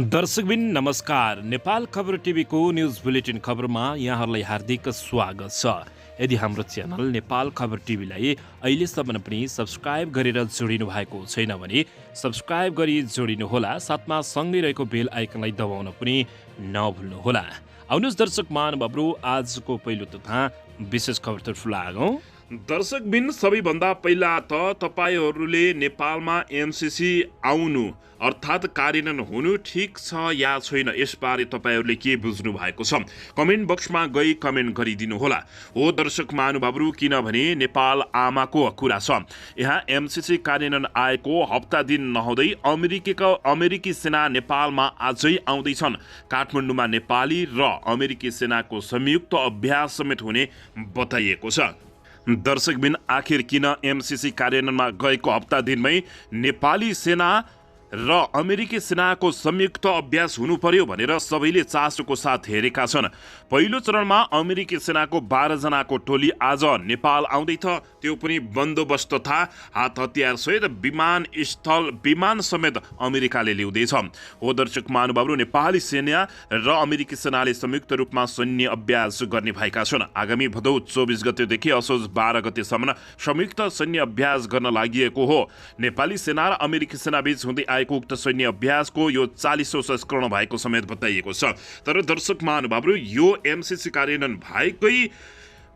दर्शकबिन नमस्कार। नेपाल खबर टिभीको न्युज बुलेटिन खबरमा यहाँहरूलाई हार्दिक स्वागत छ। यदि हाम्रो च्यानल नेपाल खबर टिभीलाई अहिलेसम्म पनि सब्स्क्राइब गरेर जोडिनु भएको छैन भने सब्स्क्राइब गरी जोडिनुहोला, साथमा सँगै रहेको बेल आइकनलाई दबाउन पनि नभुल्नुहोला। आउनुहोस् दर्शक महानुभावहरू, आजको पहिलो तथा विशेष खबरतर्फ लागौँ। दर्शकबिन सबैभन्दा पहिला त तपाईहरूले नेपालमा एमसीसी आउनु अर्थात् कार्यान्वयन हुनु ठिक छ या छैन यसबारे तपाईहरूले के बुझ्नु भएको छ, कमेन्ट बक्समा गई कमेन्ट गरिदिनु होला। हो दर्शक महानुभावहरू, किनभने नेपाल आमाको कुरा छ। यहाँ एमसीसी कार्यान्वयन आएको हप्ता दिन नहुँदै अमेरिकी सेना नेपालमा आजै आउँदैछन्। काठमाडौँमा नेपाली र अमेरिकी सेनाको संयुक्त अभ्यास समेत हुने बताइएको छ। दर्शकबिन आखिर किन एमसीसी कार्यान्वयनमा गएको हप्ता दिनमै नेपाली सेना र अमेरिकी सेनाको संयुक्त अभ्यास हुनु पर्यो भनेर सबैले चासोको साथ हेरेका छन्। पहिलो चरणमा अमेरिकी सेनाको 12 जनाको टोली आज नेपाल आउँदै छ, त्यो पनि बन्दोबस्त तथा हात हतियार सहित विमान समेत अमेरिकाले ल्याउँदैछ। हो दर्शक महानुभावहरू, नेपाली सेना र अमेरिकी सेनाले संयुक्त रूपमा सैन्य अभ्यास गर्ने भएका छन्। आगामी भदौ 24 गतेदेखि असोज 12 गतेसम्म संयुक्त सैन्य अभ्यास गर्न लागि हो। नेपाली सेना र अमेरिकी सेना बीच हुँदै उक्त सैन्य अभ्यासको यो 40औं संस्करण भएको समेत बताइएको छ। तर दर्शक महानुभावहरू, यो एमसीसी कार्यान्वयन भएकै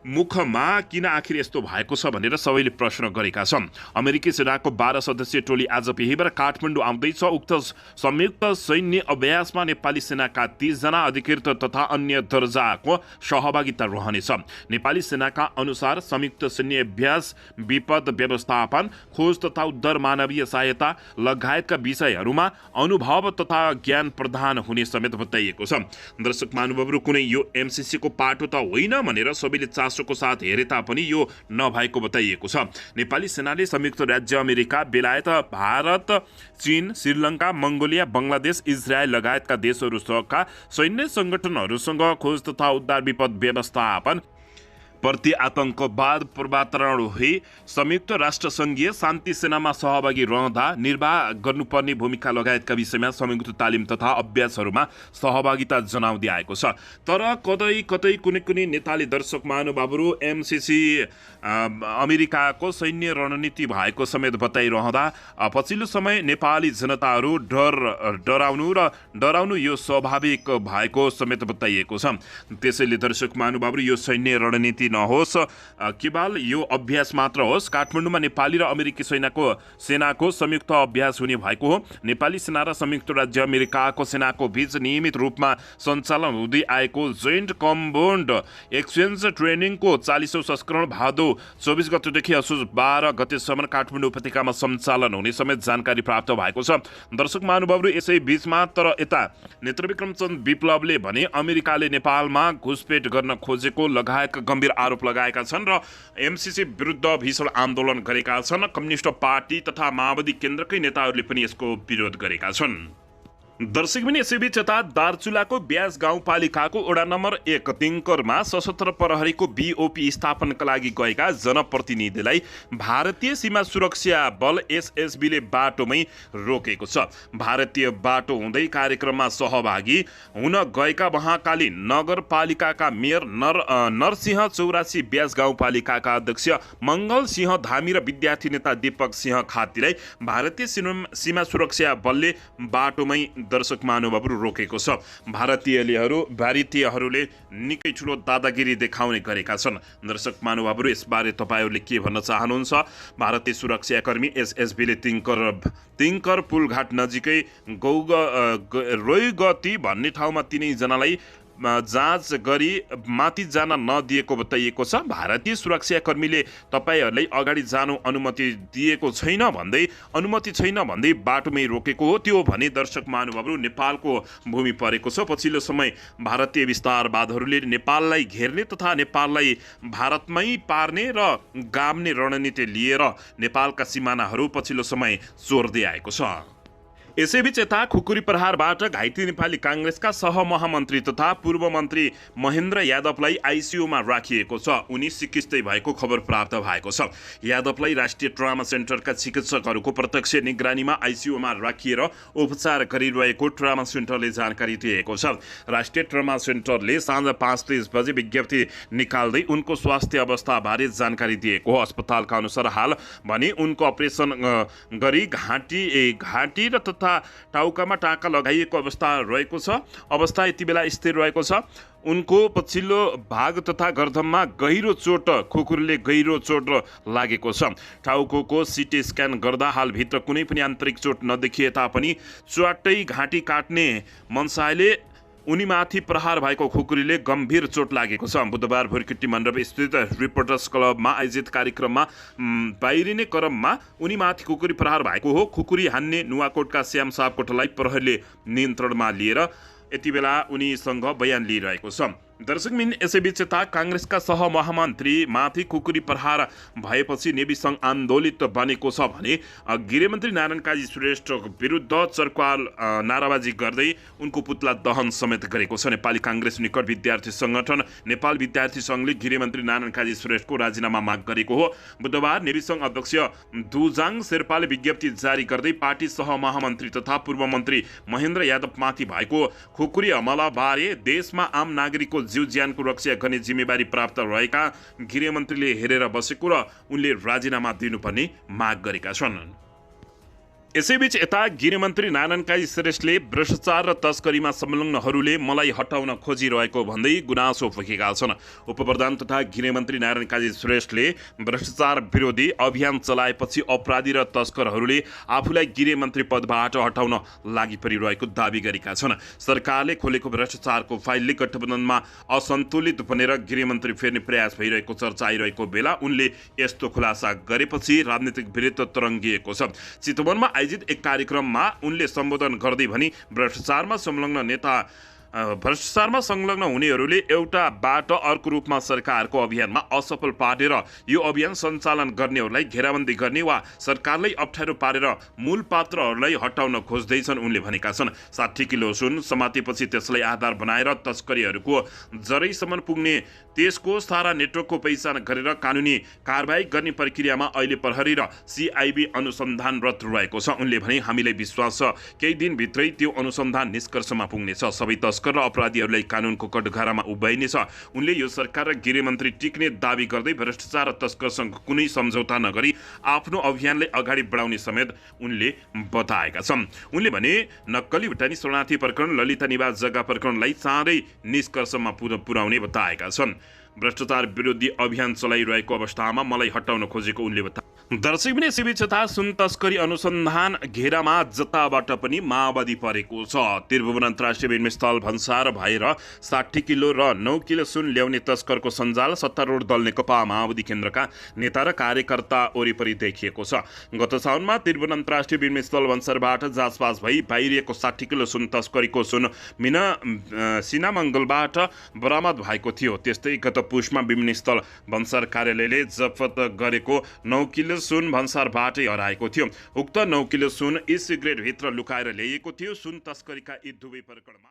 मुखमा किन आखिर यस्तो भएको छ भनेर सबैले प्रश्न गरेका छन्। अमेरिकी सेनाको 12 सदस्यीय टोली आज बिहिबार काठमाडौँ आउँदैछ। उक्त संयुक्त सैन्य अभ्यासमा नेपाली सेनाका 30 जना अधिकृत तथा अन्य दर्जाको सहभागिता रहनेछ। नेपाली सेनाका अनुसार संयुक्त सैन्य अभ्यास विपद व्यवस्थापन, खोज तथा उद्धार, मानवीय सहायता लगायतका विषयहरूमा अनुभव तथा ज्ञान प्रदान हुने समेत बताइएको छ। दर्शक महानुभावहरू, कुनै यो एमसीसी को पाटो त होइन भनेर सबैले को साथ हेरे तापनि यो नभएको बताइएको छ। नेपाली सेनाले संयुक्त राज्य अमेरिका, बेलायत, भारत, चीन, श्रीलङ्का, मङ्गोलिया, बङ्गलादेश, इजरायल लगायतका देशहरूसँगका सैन्य सङ्गठनहरूसँग खोज तथा उद्धार, विपद व्यवस्थापन, प्रति आतंकवाद प्रवातारोही, संयुक्त राष्ट्र सङ्घीय शान्ति सेनामा सहभागी रहँदा निर्वाह गर्नुपर्ने भूमिका लगायतका विषयमा संयुक्त तालिम तथा अभ्यासहरूमा सहभागिता जनाउँदै आएको छ। तर कतै कुनै नेताले दर्शक महानुभावहरू एमसीसी अमेरिकाको सैन्य रणनीति भएको समेत बताइरहँदा पछिल्लो समय नेपाली जनताहरू डराउनु यो स्वाभाविक भएको समेत बताइएको छ। त्यसैले दर्शक महानुभावहरू, यो सैन्य रणनीति नहोस्, केवल यो अभ्यास मात्र होस्। काठमाडौँमा नेपाली र अमेरिकी सेनाको संयुक्त अभ्यास हुने भएको हो। नेपाली सेना र संयुक्त राज्य अमेरिकाको सेनाको बीच नियमित रूपमा सञ्चालन हुँदै आएको जोइन्ट कम्बाउन्ड एक्सचेन्ज ट्रेनिङको 40औं संस्करण भादौ 24 गतेदेखि असोज 12 गतेसम्म काठमाडौँ उपत्यकामा सञ्चालन हुने समेत जानकारी प्राप्त भएको छ। दर्शक महानुभावहरू, यसै बीचमा तर यता नेत्रविक्रम चन्द विप्लवले भने अमेरिकाले नेपालमा घुसपेट गर्न खोजेको लगायतका गम्भीर आरोप लगाएका छन् र एमसीसी विरुद्ध भीषण आन्दोलन गरेका छन्। कम्युनिस्ट पार्टी तथा माओवादी केन्द्रकै नेताहरूले पनि यसको विरोध गरेका छन्। दर्शक पनि यसैबीच यता दार्चुलाको ब्यास गाउँपालिकाको वडा नम्बर 1 तिङ्करमा सशस्त्र प्रहरीको बीओपी स्थापनाका लागि गएका जनप्रतिनिधिलाई भारतीय सीमा सुरक्षा बल एसएसबीले बाटोमै रोकेको छ। भारतीय बाटो हुँदै कार्यक्रममा सहभागी हुन गएका महाकाली नगरपालिकाका मेयर नरसिंह चौरासी, ब्यास गाउँपालिकाका अध्यक्ष मङ्गल सिंह धामी र विद्यार्थी नेता दीपक सिंह खातीलाई भारतीय सीमा सुरक्षा बलले बाटोमै दर्शक महानुभावहरू रोकेको छ। भारतीयहरूले निकै ठुलो दादागिरी देखाउने गरेका छन्। दर्शक महानुभावहरू, यसबारे तपाईहरूले के भन्न चाहनुहुन्छ? भारतीय सुरक्षाकर्मी एसएसबीले तिङ्कर पुलघाट नजिकै रोइगती भन्ने ठाउँमा 3 जनालाई जाँच गरी माथि जान नदिएको बताइएको छ। भारतीय सुरक्षाकर्मीले तपाईहरूलाई अगाडि जानु अनुमति छैन भन्दै बाटोमै रोकेको हो। त्यो भने दर्शक महानुभावहरू, नेपालको भूमि परेको छ। पछिल्लो समय भारतीय विस्तारवादहरूले नेपाललाई घेर्ने तथा नेपाललाई भारतमै पार्ने र गाम्ने रणनीति लिएर नेपालका सिमानाहरू पछिल्लो समय चोर्दै आएको छ। यसैबीच यता खुकुरी प्रहारबाट घाइते नेपाली काङ्ग्रेसका सहमहामन्त्री तथा पूर्व मन्त्री महेन्द्र यादवलाई आइसियुमा राखिएको छ। उनी सिकिस्तै भएको खबर प्राप्त भएको छ। यादवलाई राष्ट्रिय ट्रमा सेन्टरका चिकित्सकहरूको प्रत्यक्ष निगरानीमा आइसियुमा राखिएर उपचार गरिरहेको ट्रमा सेन्टरले जानकारी दिएको छ। राष्ट्रिय ट्रमा सेन्टरले साँझ 5:30 बजे विज्ञप्ति निकाल्दै उनको स्वास्थ्य अवस्थाबारे जानकारी दिएको हो। अस्पतालका अनुसार हाल भने उनको अपरेसन गरी घाँटी र तथा टाउकामा टाँका लगाइएको अवस्था रहेको छ। अवस्था यति बेला स्थिर रहेको छ। उनको पछिल्लो भाग तथा गर्दनमा गहिरो चोट, खुकुरीले गहिरो चोट लागेको छ। टाउको सिटी स्क्यान गर्दा हालभित्र कुनै पनि आन्तरिक चोट नदेखिए तापनि च्वाट्टै घाँटी काट्ने मनसायले उनीमाथि प्रहार भएको खुकुरीले गम्भीर चोट लागेको छ। बुधबार भुरकिट्टी मण्डप स्थित रिपोर्टर्स क्लबमा आयोजित कार्यक्रममा बाहिरिने क्रममा उनीमाथि खुकुरी प्रहार भएको हो। खुकुरी हान्ने नुवाकोटका श्याम सापकोटालाई प्रहरीले नियन्त्रणमा लिएर यति बेला उनीसँग बयान लिइरहेको छ। दर्शकबिन यसैबीच यता काङ्ग्रेसका सहमहामन्त्री माथि खुकुरी प्रहार भएपछि नेवी सङ्घ आन्दोलित बनेको छ भने गृहमन्त्री नारायण काजी श्रेष्ठ विरुद्ध चर्कवाल नाराबाजी गर्दै उनको पुतला दहन समेत गरेको छ। नेपाली काङ्ग्रेस निकट विद्यार्थी सङ्गठन नेपाल विद्यार्थी सङ्घले गृहमन्त्री नारायण काजी श्रेष्ठको राजीनामा माग गरेको हो। बुधबार नेवी सङ्घ अध्यक्ष दुजाङ शेर्पाले विज्ञप्ति जारी गर्दै पार्टी सहमहामन्त्री तथा पूर्व मन्त्री महेन्द्र यादवमाथि भएको खुकुरी हमलाबारे देशमा आम नागरिकको जीव ज्यानको रक्षा गर्ने जिम्मेवारी प्राप्त रहेका गृहमन्त्रीले हेरेर बसेको र उनले राजीनामा दिनुपर्ने माग गरेका छन्। यसैबीच यता गृहमन्त्री नारायण काजी श्रेष्ठले भ्रष्टाचार र तस्करीमा संलग्नहरूले मलाई हटाउन खोजिरहेको भन्दै गुनासो पोखेका छन्। उपप्रधान तथा गृहमन्त्री नारायण काजी श्रेष्ठले भ्रष्टाचार विरोधी अभियान चलाएपछि अपराधी र तस्करहरूले आफूलाई गृहमन्त्री पदबाट हटाउन लागि परिरहेको दावी गरेका छन्। सरकारले खोलेको भ्रष्टाचारको फाइलले गठबन्धनमा असन्तुलित बनेर गृहमन्त्री फेर्ने प्रयास भइरहेको चर्चा आइरहेको बेला उनले यस्तो खुलासा गरेपछि राजनीतिक विरोध तरङ्गिएको छ। चितवनमा आयोजित एक कार्यक्रममा उनले सम्बोधन गर्दै भनी भ्रष्टाचारमा संलग्न हुनेहरूले एउटाबाट अर्को रूपमा सरकारको अभियानमा असफल पारेर यो अभियान सञ्चालन गर्नेहरूलाई घेराबन्दी गर्ने वा सरकारलाई अप्ठ्यारो पारेर मूल पात्रहरूलाई हटाउन खोज्दैछन् उनले भनेका छन्। 60 किलो सुन समातेपछि त्यसलाई आधार बनाएर तस्करीहरूको जरैसम्म पुग्ने त्यसको सारा नेटवर्कको पहिचान गरेर कानुनी कारबाही गर्ने प्रक्रियामा अहिले प्रहरी र सिआइबी अनुसन्धानरत रहेको छ। उनले भने हामीलाई विश्वास छ केही दिनभित्रै त्यो अनुसन्धान निष्कर्षमा पुग्नेछ। सबै तस्कर र अपराधीहरूलाई कानुनको कठघरामा उभ्याइनेछ। उनले यो सरकार र गृहमन्त्री टिक्ने दावी गर्दै भ्रष्टाचार र तस्करसँग कुनै सम्झौता नगरी आफ्नो अभियानलाई अगाडि बढाउने समेत उनले बताएका छन्। उनले भने नक्कली भुटानी शरणार्थी प्रकरण, ललिता निवास जग्गा प्रकरणलाई चाँडै निष्कर्षमा पुर्याउने बताएका छन्। भ्रष्टाचार विरोधी अभियान चलाइरहेको अवस्थामा मलाई हटाउन खोजेको उनले बताए। दर्शक पनि यसैबीच यता सुन तस्करी अनुसन्धान घेरामा जताबाट पनि माओवादी परेको छ। त्रिभुवन अन्तर्राष्ट्रिय विमानस्थल भन्सार भएर 60 किलो र 9 किलो सुन ल्याउने तस्करको सञ्जाल सत्तारूढ दल नेकपा माओवादी केन्द्रका नेता र कार्यकर्ता वरिपरि देखिएको छ। गत साउनमा त्रिभुवन अन्तर्राष्ट्रिय विमानस्थल भन्सारबाट जाँचपास भई बाहिरिएको 60 किलो सुन तस्करीको सुन सिनामङ्गलबाट बरामद भएको थियो। त्यस्तै गत पुसमा विमानस्थल भन्सार कार्यालयले जफत गरेको 9 किलो सुन भन्सारबाटै हराएको थियो। उक्त 9 किलो सुन ई सिगरेट भित्र लुकाएर ल्याइएको थियो। सुन तस्करीका यी दुवै प्रकरणमा